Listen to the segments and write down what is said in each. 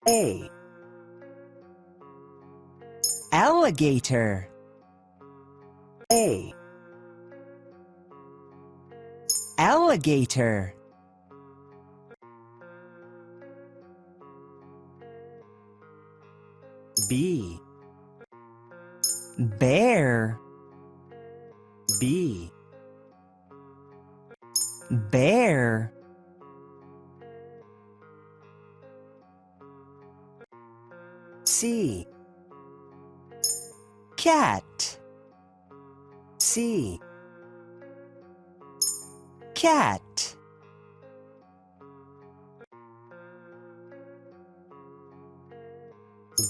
A. Alligator. A. Alligator. B. Bear. B. Bear. C. Cat. C. Cat.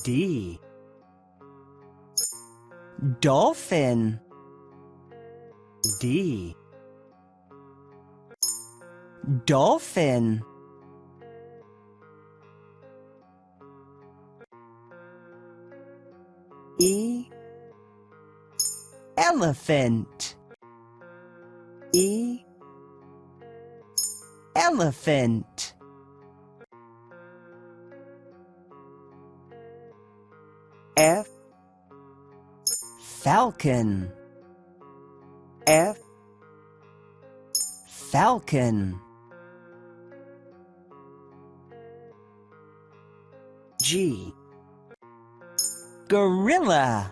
D. Dolphin. D. Dolphin. E. Elephant. E. Elephant. F. Falcon. F. Falcon. G. Gorilla.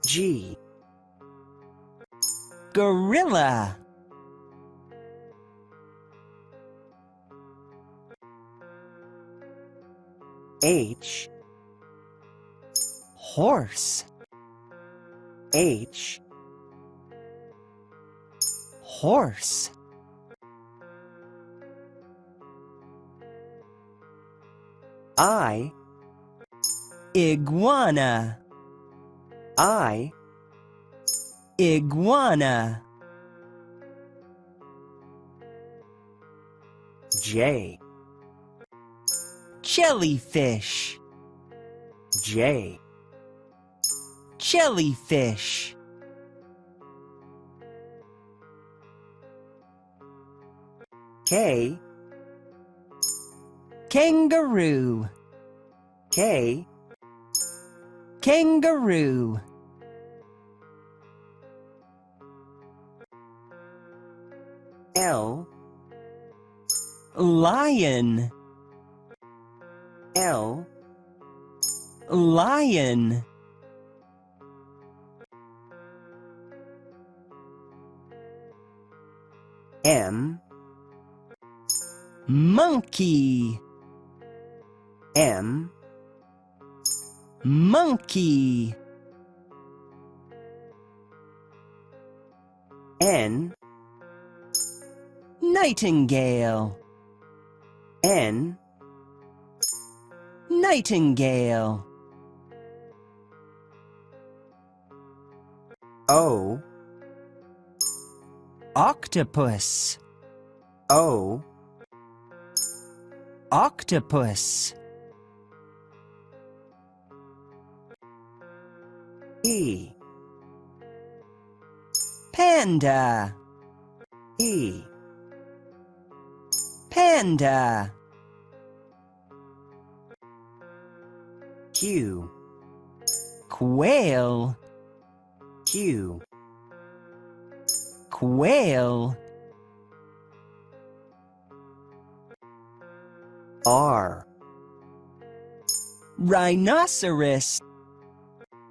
G. Gorilla. H. Horse. H. Horse. I. Iguana. I. Iguana. J. Jellyfish. J. Jellyfish. K. Kangaroo. K. Kangaroo. L. Lion. L. Lion. M. Monkey. M. Monkey. N. Nightingale. N. Nightingale. O. Octopus. O. Octopus. E. Panda. E. Panda. Q. Quail. Q. Quail. R. Rhinoceros.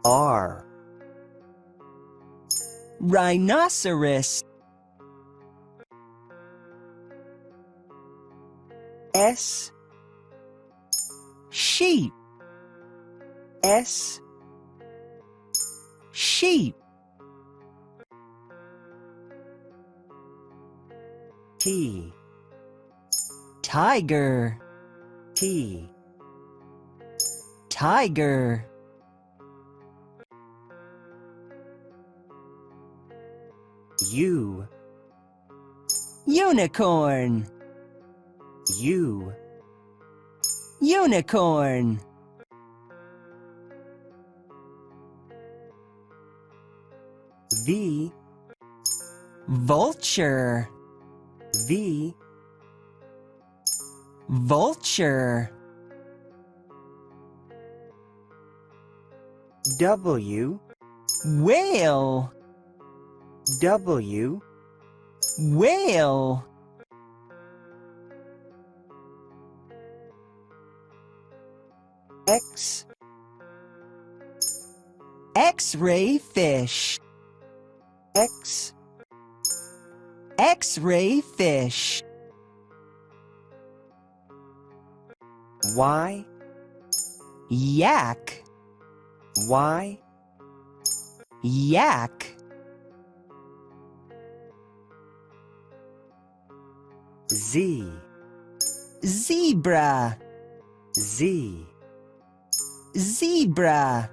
R. Rhinoceros. S. Sheep. S. Sheep. T. Tiger. T. Tiger. U. Unicorn. U. Unicorn. V. Vulture. V. Vulture. W, whale, W, whale. X, X-ray fish, X, X-ray fish. Y, Yak, Y, yak. Z, Zebra, Z, zebra.